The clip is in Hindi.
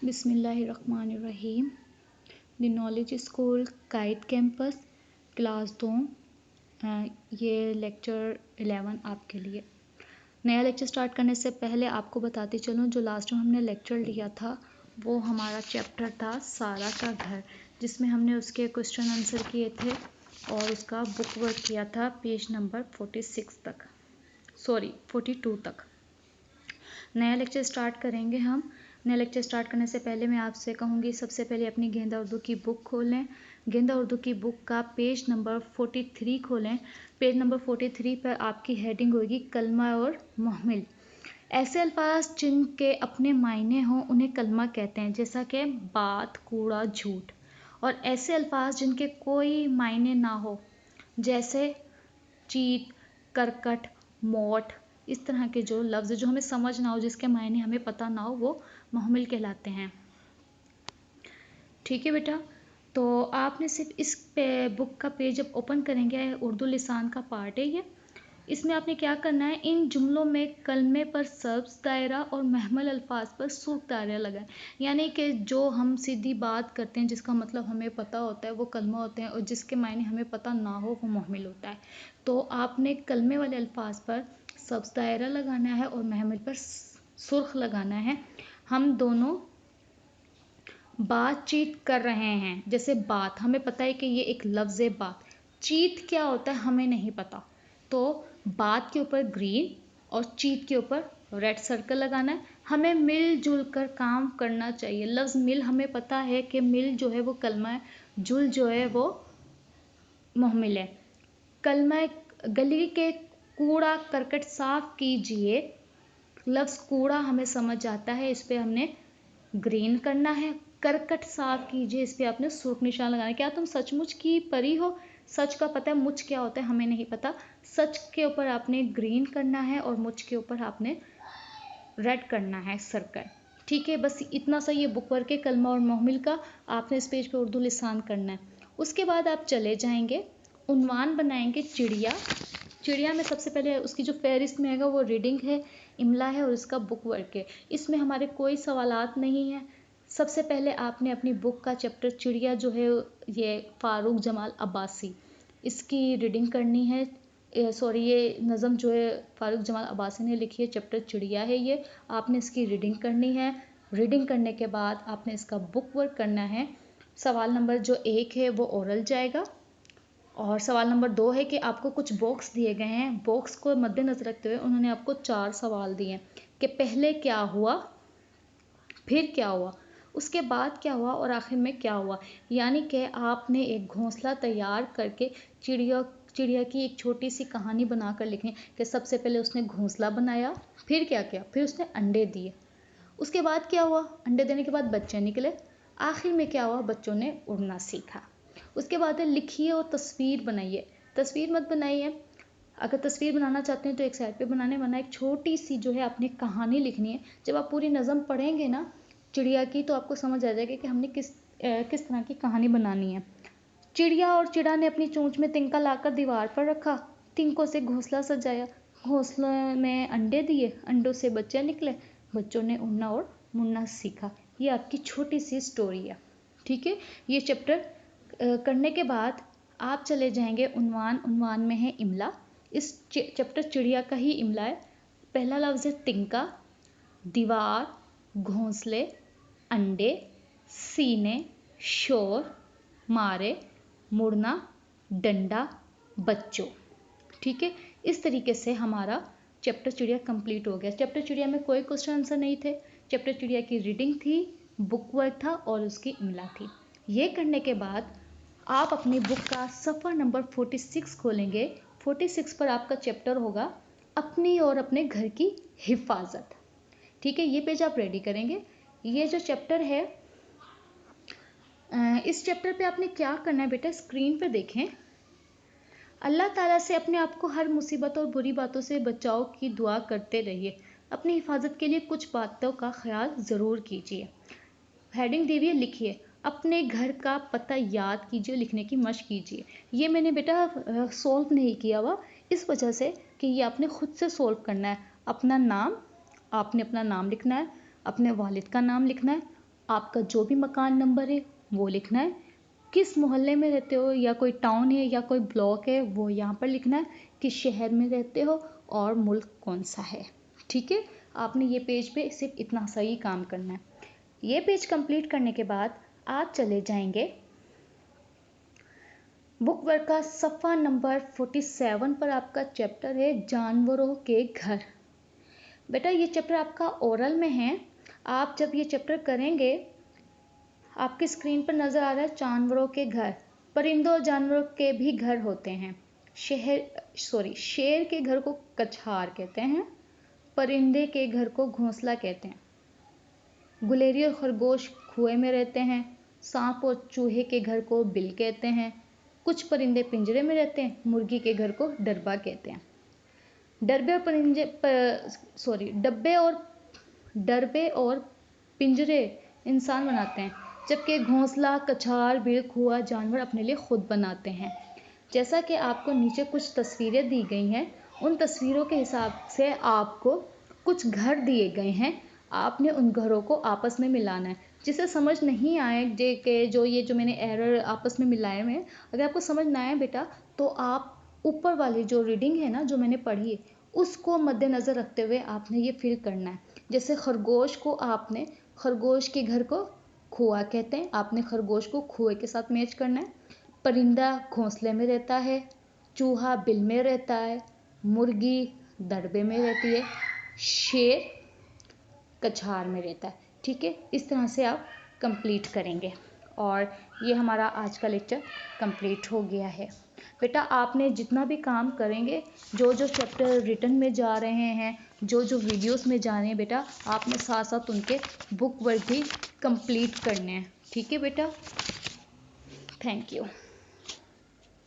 बिस्मिल्लाहिर्रहमानिर्रहीम। The knowledge school kite campus class 2। ये लेक्चर 11 आपके लिए। नया लेक्चर स्टार्ट करने से पहले आपको बताती चलूँ, जो लास्ट में हमने लेक्चर लिया था वो हमारा चैप्टर था सारा का घर, जिसमें हमने उसके क्वेश्चन आंसर किए थे और उसका बुक वर्क किया था पेज नंबर 46 तक, 42 तक। नया लेक्चर स्टार्ट करेंगे हम। नया लेक्चर स्टार्ट करने से पहले मैं आपसे कहूँगी, सबसे पहले अपनी गेंदा उर्दू की बुक खोलें। गेंदा उर्दू की बुक का पेज नंबर 43 खोलें। पेज नंबर 43 पर आपकी हेडिंग होगी कलमा और मुहमिल। ऐसे अल्फाज जिनके अपने मायने हों उन्हें कलमा कहते हैं, जैसा कि बात, कूड़ा, झूठ। और ऐसे अल्फाज जिनके कोई मायने ना हो, जैसे चीट, करकट, मोट, इस तरह के जो लफ्ज़ जो हमें समझ ना हो, जिसके मायने हमें पता ना हो, वो मुहमिल कहलाते हैं। ठीक है बेटा, तो आपने सिर्फ इस बुक का पेज जब ओपन करेंगे, उर्दू लिसान का पार्ट है ये। इसमें आपने क्या करना है, इन जुमलों में कलमे पर सब्ज़ दायरा और महमल अल्फाज पर सुर्ख दायरा लगाएं। यानी कि जो हम सीधी बात करते हैं, जिसका मतलब हमें पता होता है, वो कलमा होते हैं, और जिसके मायने हमें पता ना हो, वो मुहमिल होता है। तो आपने कलमे वाले अल्फाज पर सब्ज़ दायरा लगाना है और महमल पर सुर्ख लगाना है। हम दोनों बातचीत कर रहे हैं। जैसे बात, हमें पता है कि ये एक लफ्ज़ है बात। चीत क्या होता है हमें नहीं पता, तो बात के ऊपर ग्रीन और चीत के ऊपर रेड सर्कल लगाना है। हमें मिलजुल कर काम करना चाहिए। लफ्ज़ मिल, हमें पता है कि मिल जो है वो कलमा है, जुल जो है वो मुहमिल है। कलमा गली के कूड़ा करकट साफ कीजिए। लफ्ज़ कूड़ा हमें समझ आता है, इस पर हमने ग्रीन करना है। करकट साफ कीजिए, इस पर आपने सुर्ख निशान लगाना है। क्या तुम सचमुच की परी हो? सच का पता है, मुझ क्या होता है हमें नहीं पता। सच के ऊपर आपने ग्रीन करना है और मुझ के ऊपर आपने रेड करना है सर्कल। ठीक है, बस इतना सा ये बुक वर्क है कलमा और मुहमिल का। आपने इस पेज पे उर्दू लिसान करना है। उसके बाद आप चले जाएंगे, उन्वान बनाएंगे चिड़िया। चिड़िया में सबसे पहले उसकी जो फहरिस्त में आएगा वो रीडिंग है, इमला है और इसका बुक वर्क है। इसमें हमारे कोई सवालात नहीं है। सबसे पहले आपने अपनी बुक का चैप्टर चिड़िया जो है, ये फ़ारूक जमाल अब्बासी, इसकी रीडिंग करनी है। ये नज़म जो है फ़ारूक जमाल अब्बासी ने लिखी है, चैप्टर चिड़िया है ये। आपने इसकी रीडिंग करनी है। रीडिंग करने के बाद आपने इसका बुक वर्क करना है। सवाल नंबर जो 1 है वो ओरल जाएगा, और सवाल नंबर 2 है कि आपको कुछ बॉक्स दिए गए हैं। बॉक्स को मद्देनज़र रखते हुए उन्होंने आपको 4 सवाल दिए हैं कि पहले क्या हुआ, फिर क्या हुआ, उसके बाद क्या हुआ और आखिर में क्या हुआ। यानी कि आपने एक घोंसला तैयार करके चिड़िया की एक छोटी सी कहानी बनाकर लिखनी कि सबसे पहले उसने घोंसला बनाया, फिर क्या किया, फिर उसने अंडे दिए, उसके बाद क्या हुआ, अंडे देने के बाद बच्चे निकले, आखिर में क्या हुआ, बच्चों ने उड़ना सीखा। उसके बाद लिखिए और तस्वीर बनाइए। तस्वीर मत बनाइए, अगर तस्वीर बनाना चाहते हैं तो एक साइड पे बनाने, वरना एक छोटी सी जो है आपने कहानी लिखनी है। जब आप पूरी नज़म पढ़ेंगे ना चिड़िया की, तो आपको समझ आ जाएगा कि हमने किस तरह की कहानी बनानी है। चिड़िया और चिड़ा ने अपनी चोंच में तिनका लाकर दीवार पर रखा, तिनकों से घोंसला सजाया, घोंसले में अंडे दिए, अंडों से बच्चे निकले, बच्चों ने उड़ना और मुड़ना सीखा। ये आपकी छोटी सी स्टोरी है। ठीक है, ये चैप्टर करने के बाद आप चले जाएंगे उन्वान। उन्वान में है इमला। इस चैप्टर चिड़िया का ही इमला है। पहला लफ्ज़ है तिनका, दीवार, घोंसले, अंडे, सीने, शोर, मारे, मुड़ना, डंडा, बच्चों। ठीक है, इस तरीके से हमारा चैप्टर चिड़िया कंप्लीट हो गया। चैप्टर चिड़िया में कोई क्वेश्चन आंसर नहीं थे। चैप्टर चिड़िया की रीडिंग थी, बुक वर्क था और उसकी इमला थी। ये करने के बाद आप अपनी बुक का सफ़र नंबर 46 खोलेंगे। 46 पर आपका चैप्टर होगा अपनी और अपने घर की हिफाजत। ठीक है, ये पेज आप रेडी करेंगे। ये जो चैप्टर है, इस चैप्टर पे आपने क्या करना है बेटा, स्क्रीन पे देखें। अल्लाह ताला से अपने आप को हर मुसीबत और बुरी बातों से बचाव की दुआ करते रहिए। अपनी हिफाजत के लिए कुछ बातों का ख्याल ज़रूर कीजिए। हेडिंग दी हुई है, लिखिए। अपने घर का पता याद कीजिए, लिखने की मशक कीजिए। ये मैंने बेटा सॉल्व नहीं किया हुआ, इस वजह से कि ये आपने खुद से सॉल्व करना है। अपना नाम, आपने अपना नाम लिखना है, अपने वालिद का नाम लिखना है, आपका जो भी मकान नंबर है वो लिखना है, किस मोहल्ले में रहते हो या कोई टाउन है या कोई ब्लॉक है वो यहाँ पर लिखना है, किस शहर में रहते हो और मुल्क कौन सा है। ठीक है, आपने ये पेज पे सिर्फ इतना सा ही काम करना है। ये पेज कंप्लीट करने के बाद आप चले जाएंगे बुक वर्क का सफ़ा नंबर 47 पर। आपका चैप्टर है जानवरों के घर। बेटा ये चैप्टर आपका ओरल में है। आप जब ये चैप्टर करेंगे, आपकी स्क्रीन पर नज़र आ रहा है जानवरों के घर। परिंदों और जानवरों के भी घर होते हैं। शेर के घर को कछार कहते हैं, परिंदे के घर को घोंसला कहते हैं। गुलेरिया और खरगोश कुएं में रहते हैं। सांप और चूहे के घर को बिल कहते हैं। कुछ परिंदे पिंजरे में रहते हैं, मुर्गी के घर को डरबा कहते हैं। डरबे और पिंजरे इंसान बनाते हैं, जबकि घोंसला, कछार, बिल, कुआं जानवर अपने लिए खुद बनाते हैं। जैसा कि आपको नीचे कुछ तस्वीरें दी गई हैं, उन तस्वीरों के हिसाब से आपको कुछ घर दिए गए हैं। आपने उन घरों को आपस में मिलाना है। जिसे समझ नहीं आए जो मैंने एरर आपस में मिलाए हुए हैं, अगर आपको समझ ना आए बेटा, तो आप ऊपर वाली जो रीडिंग है ना, जो मैंने पढ़ी है, उसको मद्देनज़र रखते हुए आपने ये फिल करना है। जैसे खरगोश के घर को खुआ कहते हैं, आपने खरगोश को खुए के साथ मैच करना है। परिंदा घोंसले में रहता है, चूहा बिल में रहता है, मुर्गी दड़बे में रहती है, शेर कछार में रहता है। ठीक है, इस तरह से आप कंप्लीट करेंगे और ये हमारा आज का लेक्चर कंप्लीट हो गया है। बेटा आपने जितना भी काम करेंगे, जो जो चैप्टर रिटन में जा रहे हैं, जो जो वीडियोस में जा रहे हैं बेटा, आपने साथ साथ उनके बुक वर्क भी कंप्लीट करने हैं। ठीक है बेटा, थैंक यू।